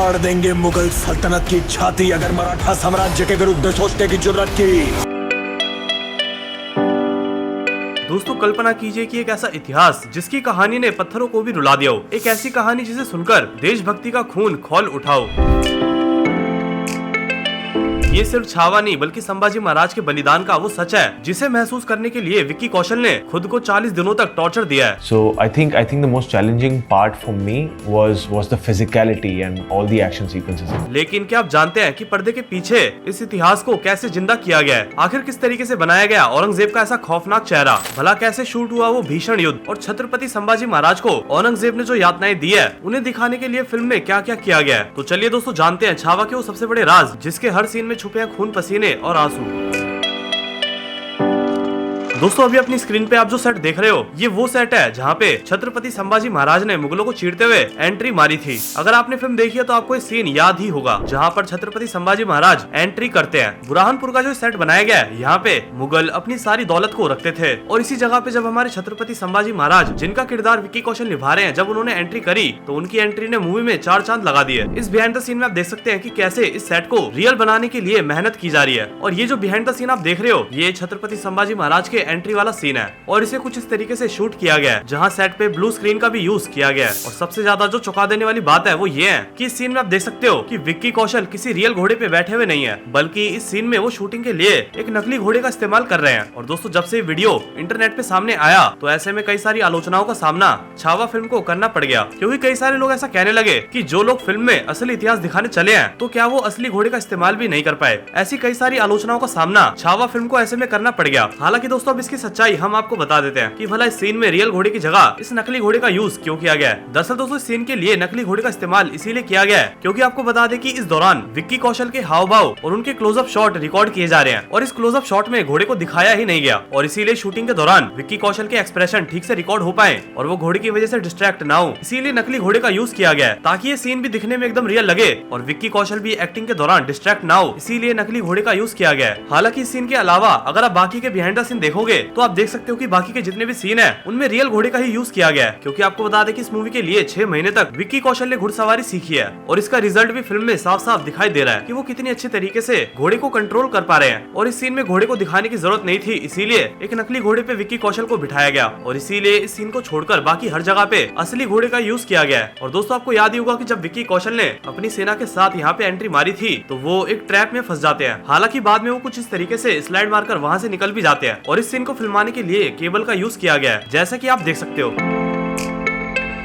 फाड़ देंगे मुगल सल्तनत की छाती अगर मराठा साम्राज्य के विरुद्ध सोचने की जुर्रत की। दोस्तों कल्पना कीजिए कि एक ऐसा इतिहास जिसकी कहानी ने पत्थरों को भी रुला दिया हो, एक ऐसी कहानी जिसे सुनकर देशभक्ति का खून खौल उठाओ। ये सिर्फ छावा नहीं बल्कि संभाजी महाराज के बलिदान का वो सच है जिसे महसूस करने के लिए विक्की कौशल ने खुद को 40 दिनों तक टॉर्चर दिया है। So I think the most challenging part for me was the physicality and all the action sequences. लेकिन क्या आप जानते हैं कि पर्दे के पीछे इस इतिहास को कैसे जिंदा किया गया है? आखिर किस तरीके से बनाया गया औरंगजेब का ऐसा खौफनाक चेहरा? भला कैसे शूट हुआ वो भीषण युद्ध? और छत्रपति संभाजी महाराज को औरंगजेब ने जो यातनाएं दी है उन्हें दिखाने के लिए फिल्म में क्या क्या किया गया है? तो चलिए दोस्तों जानते हैं छावा के वो सबसे बड़े राज जिसके हर सीन में छुपे हैं खून, पसीने और आंसू। दोस्तों अभी अपनी स्क्रीन पे आप जो सेट देख रहे हो ये वो सेट है जहाँ पे छत्रपति संभाजी महाराज ने मुगलों को चीरते हुए एंट्री मारी थी। अगर आपने फिल्म देखी है तो आपको ये सीन याद ही होगा जहाँ पर छत्रपति संभाजी महाराज एंट्री करते हैं। बुरहानपुर का जो सेट बनाया गया है यहाँ पे मुगल अपनी सारी दौलत को रखते थे और इसी जगह पे जब हमारे छत्रपति संभाजी महाराज जिनका किरदार विक्की कौशल निभा रहे हैं जब उन्होंने एंट्री करी तो उनकी एंट्री ने मूवी में 4 चांद लगा दिए। इस बिहाइंड द सीन में आप देख सकते हैं कि कैसे इस सेट को रियल बनाने के लिए मेहनत की जा रही है। और ये जो बिहाइंड द सीन आप देख रहे हो ये छत्रपति संभाजी महाराज के एंट्री वाला सीन है और इसे कुछ इस तरीके से शूट किया गया है जहां सेट पे ब्लू स्क्रीन का भी यूज किया गया है। और सबसे ज्यादा जो चौंका देने वाली बात है वो ये है कि इस सीन में आप देख सकते हो कि विक्की कौशल किसी रियल घोड़े पे बैठे हुए नहीं है बल्कि इस सीन में वो शूटिंग के लिए एक नकली घोड़े का इस्तेमाल कर रहे हैं। और दोस्तों जब से वीडियो इंटरनेट पे सामने आया तो ऐसे में कई सारी आलोचनाओं का सामना छावा फिल्म को करना पड़ गया क्योंकि कई सारे लोग ऐसा कहने लगे कि जो लोग फिल्म में असली इतिहास दिखाने चले हैं तो क्या वो असली घोड़े का इस्तेमाल भी नहीं कर पाए। ऐसी कई सारी आलोचनाओं का सामना छावा फिल्म को ऐसे में करना पड़ गया। हालांकि दोस्तों अब इसकी सच्चाई हम आपको बता देते हैं कि भला इस सीन में रियल घोड़े की जगह इस नकली घोड़े का यूज क्यों किया गया है। दरअसल दोस्तों इस सीन के लिए नकली घोड़े का इस्तेमाल इसीलिए किया गया है क्योंकि आपको बता दें कि इस दौरान विक्की कौशल के हाव भाव और उनके क्लोजअप शॉट रिकॉर्ड किए जा रहे हैं और इस क्लोजअप शॉट में घोड़े को दिखाया ही नहीं गया और इसीलिए शूटिंग के दौरान विक्की कौशल के एक्सप्रेशन ठीक से रिकॉर्ड हो पाए और वो घोड़े की वजह से डिस्ट्रैक्ट ना हो, इसीलिए नकली घोड़े का यूज किया गया है ताकि ये सीन भी दिखने में एकदम रियल लगे और विक्की कौशल भी एक्टिंग के दौरान डिस्ट्रैक्ट ना हो, इसीलिए नकली घोड़े का यूज किया गया है। हालांकि इस सीन के अलावा अगर आप बाकी के बिहाइंड द सीन देखोगे तो आप देख सकते हो कि बाकी के जितने भी सीन है उनमें रियल घोड़े का ही यूज किया गया है क्योंकि आपको बता दें कि इस मूवी के लिए 6 महीने तक विक्की कौशल ने घुड़सवारी सीखी है और इसका रिजल्ट भी फिल्म में साफ साफ दिखाई दे रहा है कि वो कितनी अच्छे तरीके से घोड़े को कंट्रोल कर पा रहे हैं। और इस सीन में घोड़े को दिखाने की जरूरत नहीं थी इसीलिए एक नकली घोड़े पे विक्की कौशल को बिठाया गया और इसीलिए इस सीन को छोड़कर बाकी हर जगह पे असली घोड़े का यूज किया गया है। और दोस्तों आपको याद ही होगा कि जब विक्की कौशल ने अपनी सेना के साथ यहाँ पे एंट्री मारी थी तो वो एक ट्रैप में फंस जाते हैं। हालांकि बाद में वो कुछ इस तरीके से स्लाइड मारकर वहाँ से निकल भी जाते हैं और इस सीन को फिल्माने के लिए केबल का यूज किया गया है जैसा कि आप देख सकते हो।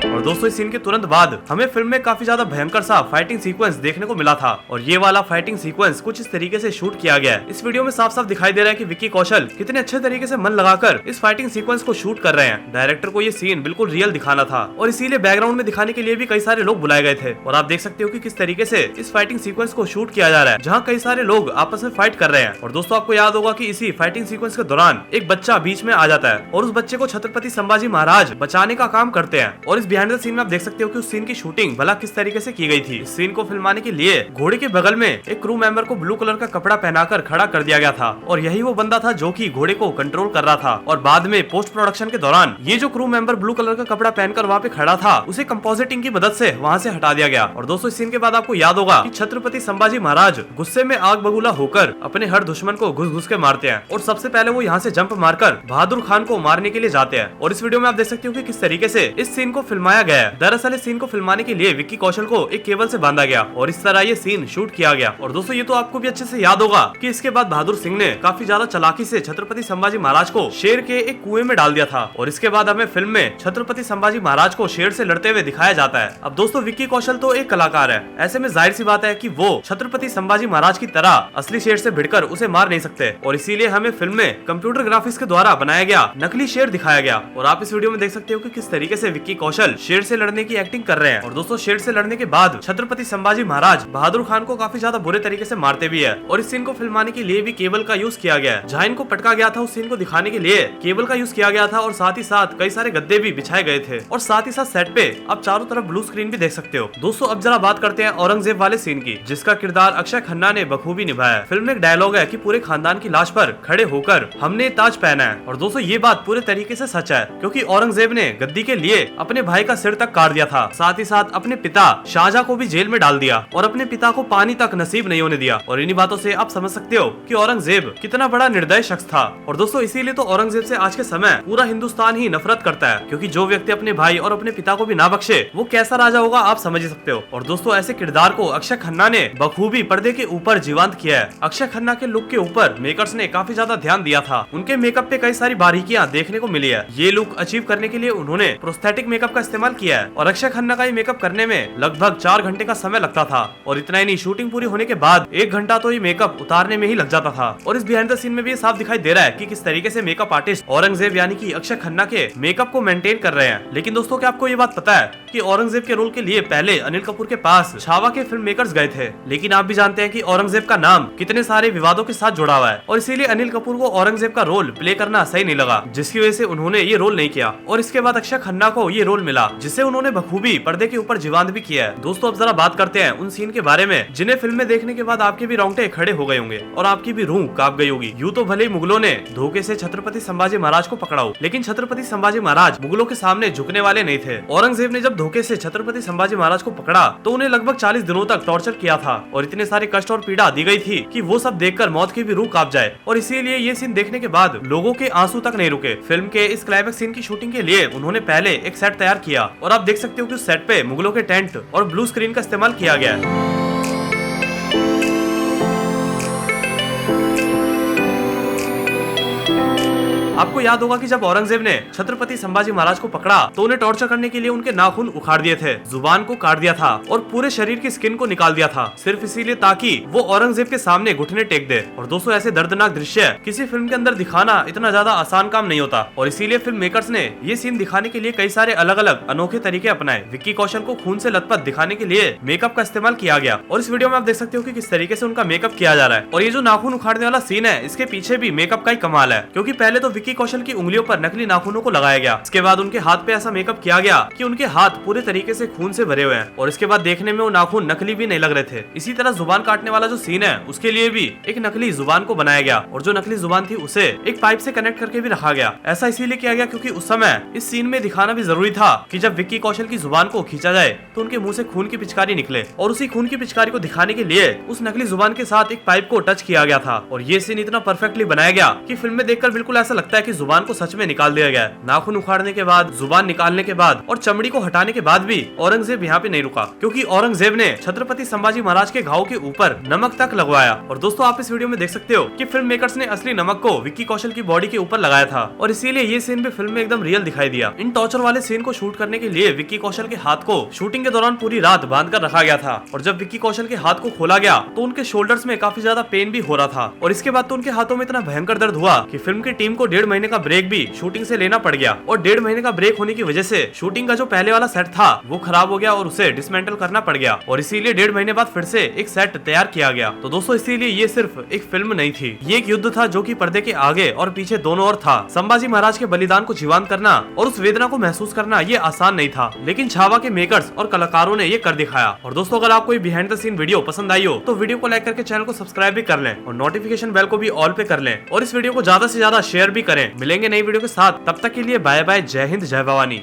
और दोस्तों इस सीन के तुरंत बाद हमें फिल्म में काफी ज्यादा भयंकर सा फाइटिंग सीक्वेंस देखने को मिला था और ये वाला फाइटिंग सीक्वेंस कुछ इस तरीके से शूट किया गया है। इस वीडियो में साफ साफ दिखाई दे रहा है कि विक्की कौशल कितने अच्छे तरीके से मन लगाकर इस फाइटिंग सीक्वेंस को शूट कर रहे हैं। डायरेक्टर को ये सीन बिल्कुल रियल दिखाना था और इसीलिए बैकग्राउंड में दिखाने के लिए भी कई सारे लोग बुलाए गए थे और आप देख सकते हो कि किस तरीके से इस फाइटिंग सीक्वेंस को शूट किया जा रहा है जहाँ कई सारे लोग आपस में फाइट कर रहे हैं। और दोस्तों आपको याद होगा कि इसी फाइटिंग सीक्वेंस के दौरान एक बच्चा बीच में आ जाता है और उस बच्चे को छत्रपति संभाजी महाराज बचाने का काम करते हैं। और इस बिहाइंड द सीन में आप देख सकते हो कि उस सीन की शूटिंग भला किस तरीके से की गई थी। इस सीन को फिल्माने के लिए घोड़े के बगल में एक क्रू मेंबर को ब्लू कलर का कपड़ा पहनाकर खड़ा कर दिया गया था और यही वो बंदा था जो कि घोड़े को कंट्रोल कर रहा था। और बाद में पोस्ट प्रोडक्शन के दौरान ये जो क्रू मेंबर ब्लू कलर का कपड़ा पहनकर वहाँ पे खड़ा था उसे कंपोजिटिंग की मदद से वहाँ से हटा दिया गया। और दोस्तों इस सीन के बाद आपको याद होगा कि छत्रपति संभाजी महाराज गुस्से में आग बबूला होकर अपने हर दुश्मन को घुस घुस के मारते हैं और सबसे पहले वो यहाँ से जंप मारकर बहादुर खान को मारने के लिए जाते हैं। और इस वीडियो में आप देख सकते हो कि किस तरीके से इस सीन को फिल्माया गया है। दरअसल इस सीन को फिल्माने के लिए विक्की कौशल को एक केबल से बांधा गया और इस तरह ये सीन शूट किया गया। और दोस्तों ये तो आपको भी अच्छे से याद होगा कि इसके बाद बहादुर सिंह ने काफी ज्यादा चालाकी से छत्रपति संभाजी महाराज को शेर के एक कुएं में डाल दिया था और इसके बाद हमें फिल्म में छत्रपति संभाजी महाराज को शेर से लड़ते हुए दिखाया जाता है। अब दोस्तों विक्की कौशल तो एक कलाकार है, ऐसे में जाहिर सी बात है कि वो छत्रपति संभाजी महाराज की तरह असली शेर से भिड़कर उसे मार नहीं सकते और इसीलिए हमें फिल्म में कंप्यूटर ग्राफिक्स के द्वारा बनाया गया नकली शेर दिखाया गया। और आप इस वीडियो में देख सकते हो कि किस तरीके से विक्की कौशल शेर से लड़ने की एक्टिंग कर रहे हैं। और दोस्तों शेर से लड़ने के बाद छत्रपति संभाजी महाराज बहादुर खान को काफी ज्यादा बुरे तरीके से मारते भी है। और इस सीन को फिल्माने के लिए भी केबल का यूज किया गया है। जहाँ इनको पटका गया था उस सीन को दिखाने के लिए केबल का यूज किया गया था और साथ ही साथ कई सारे गद्दे भी बिछाए गए थे और साथ ही साथ सेट पे आप चारों तरफ ब्लू स्क्रीन भी देख सकते हो। दोस्तों अब जरा बात करते हैं औरंगजेब वाले सीन की जिसका किरदार अक्षय खन्ना ने बखूबी निभाया है। फिल्म में एक डायलॉग है कि पूरे खानदान की लाश पर खड़े होकर हमने ताज पहना है। और दोस्तों ये बात पूरे तरीके से सच है क्योंकि औरंगजेब ने गद्दी के लिए अपने भाई का सिर तक काट दिया था। साथ ही साथ अपने पिता शाहजहां को भी जेल में डाल दिया और अपने पिता को पानी तक नसीब नहीं होने दिया। और इन्हीं बातों से आप समझ सकते हो कि औरंगजेब कितना बड़ा निर्दयी शख्स था। और दोस्तों इसीलिए तो औरंगजेब से आज के समय पूरा हिंदुस्तान ही नफरत करता है, क्योंकि जो व्यक्ति अपने भाई और अपने पिता को भी ना बख्शे वो कैसा राजा होगा आप समझ ही सकते हो। और दोस्तों ऐसे किरदार को अक्षय खन्ना ने बखूबी पर्दे के ऊपर जीवंत किया है। अक्षय खन्ना के लुक के ऊपर मेकर्स ने काफी ज्यादा ध्यान दिया था। उनके मेकअप पे कई सारी बारीकियां देखने को मिली है। ये लुक अचीव करने के लिए उन्होंने प्रोस्थेटिक मेकअप का इस्तेमाल किया है और अक्षय खन्ना का ये मेकअप करने में लगभग 4 घंटे का समय लगता था। और इतना ही नहीं, शूटिंग पूरी होने के बाद 1 घंटा तो ये मेकअप उतारने में ही लग जाता था। और इस बिहाइंड द सीन में भी साफ दिखाई दे रहा है कि किस तरीके से मेकअप आर्टिस्ट औरंगजेब यानी कि अक्षय खन्ना के मेकअप को मेंटेन कर रहे हैं। लेकिन दोस्तों क्या आपको ये बात पता है कि औरंगजेब के रोल के लिए पहले अनिल कपूर के पास छावा के फिल्म मेकर्स गए थे। लेकिन आप भी जानते हैं कि औरंगजेब का नाम कितने सारे विवादों के साथ जुड़ा हुआ है और इसीलिए अनिल कपूर को औरंगजेब का रोल प्ले करना सही नहीं लगा, जिसकी वजह से उन्होंने ये रोल नहीं किया। और इसके बाद अक्षय खन्ना को ये रोल मिला जिसे उन्होंने बखूबी पर्दे के ऊपर जीवंत भी किया है। दोस्तों अब जरा बात करते हैं उन सीन के बारे में जिन्हें फिल्म में देखने के बाद आपके भी रोंगटे खड़े हो गए होंगे और आपकी भी रूह कांप गई होगी। यूं तो भले मुगलों ने धोखे से छत्रपति संभाजी महाराज को पकड़ा हो, लेकिन छत्रपति संभाजी महाराज मुगलों के सामने झुकने वाले नहीं थे। औरंगजेब ने जब धोखे से छत्रपति संभाजी महाराज को पकड़ा तो उन्हें लगभग 40 दिनों तक टॉर्चर किया था और इतने सारे कष्ट और पीड़ा दी गई थी कि वो सब देखकर मौत की भी रूह कांप जाए। और इसीलिए ये सीन देखने के बाद लोगों के आंसू तक नहीं रुके। फिल्म के इस क्लाइमेक्स सीन की शूटिंग के लिए उन्होंने पहले एक सेट तैयार किया और आप देख सकते हो कि उस सेट पे मुगलों के टेंट और ब्लू स्क्रीन का इस्तेमाल किया गया है। आपको याद होगा कि जब औरंगजेब ने छत्रपति संभाजी महाराज को पकड़ा तो उन्हें टॉर्चर करने के लिए उनके नाखून उखाड़ दिए थे, जुबान को काट दिया था और पूरे शरीर की स्किन को निकाल दिया था, सिर्फ इसीलिए ताकि वो औरंगजेब के सामने घुटने टेक दे। और दोस्तों ऐसे दर्दनाक दृश्य किसी फिल्म के अंदर दिखाना इतना ज्यादा आसान काम नहीं होता और इसीलिए फिल्म मेकर्स ने ये सीन दिखाने के लिए कई सारे अलग अलग अनोखे तरीके अपनाए। विक्की कौशल को खून से लथपथ दिखाने के लिए मेकअप का इस्तेमाल किया गया और इस वीडियो में आप देख सकते हो कि किस तरीके से उनका मेकअप किया जा रहा है। और ये जो नाखून उखाड़ने वाला सीन है इसके पीछे भी मेकअप का ही कमाल है, क्योंकि पहले तो विक्की कौशल की उंगलियों पर नकली नाखूनों को लगाया गया। इसके बाद उनके हाथ पे ऐसा मेकअप किया गया कि उनके हाथ पूरे तरीके से खून से भरे हुए हैं और इसके बाद देखने में वो नाखून नकली भी नहीं लग रहे थे। इसी तरह जुबान काटने वाला जो सीन है उसके लिए भी एक नकली जुबान को बनाया गया और जो नकली जुबान थी उसे एक पाइप से कनेक्ट करके भी रखा गया। ऐसा इसीलिए किया गया क्योंकि उस समय इस सीन में दिखाना भी जरूरी था कि जब विक्की कौशल की जुबान को खींचा जाए तो उनके मुंह से खून की पिचकारी निकले और उसी खून की पिचकारी को दिखाने के लिए उस नकली जुबान के साथ एक पाइप को टच किया गया था। और ये सीन इतना परफेक्टली बनाया गया कि फिल्म में देखकर बिल्कुल ऐसा लगता है कि जुबान को सच में निकाल दिया गया है। नाखून उखाड़ने के बाद, जुबान निकालने के बाद और चमड़ी को हटाने के बाद भी औरंगजेब यहाँ पे नहीं रुका, क्योंकि औरंगजेब ने छत्रपति संभाजी महाराज के घाव के ऊपर नमक तक लगवाया। और दोस्तों आप इस वीडियो में देख सकते हो कि फिल्म मेकर्स ने असली नमक को विक्की कौशल की बॉडी के ऊपर लगाया था और इसीलिए ये सीन भी फिल्म में एकदम रियल दिखाई दिया। इन टॉर्चर वाले सीन को शूट करने के लिए विक्की कौशल के हाथ को शूटिंग के दौरान पूरी रात बांध कर रखा गया था और जब विक्की कौशल के हाथ को खोला गया तो उनके शोल्डर्स में काफी ज्यादा पेन भी हो रहा था और इसके बाद तो उनके हाथों में इतना भयंकर दर्द हुआ कि फिल्म की टीम को 1.5 महीने का ब्रेक भी शूटिंग से लेना पड़ गया। और 1.5 महीने का ब्रेक होने की वजह से शूटिंग का जो पहले वाला सेट था वो खराब हो गया और उसे डिसमेंटल करना पड़ गया और इसीलिए 1.5 महीने बाद फिर से एक सेट तैयार किया गया। तो दोस्तों इसीलिए ये सिर्फ एक फिल्म नहीं थी, ये एक युद्ध था जो कि पर्दे के आगे और पीछे दोनों ओर था। संभाजी महाराज के बलिदान को जीवंत करना और उस वेदना को महसूस करना ये आसान नहीं था, लेकिन छावा के मेकर्स और कलाकारों ने ये कर दिखाया। और दोस्तों अगर आपको बिहाइंड द सीन वीडियो पसंद आई हो तो वीडियो को लाइक करके चैनल को सब्सक्राइब भी कर लें और नोटिफिकेशन बेल को भी ऑल पे कर लें और इस वीडियो को ज्यादा से ज्यादा शेयर भी करें। मिलेंगे नई वीडियो के साथ, तब तक के लिए बाय बाय। जय हिंद, जय भवानी।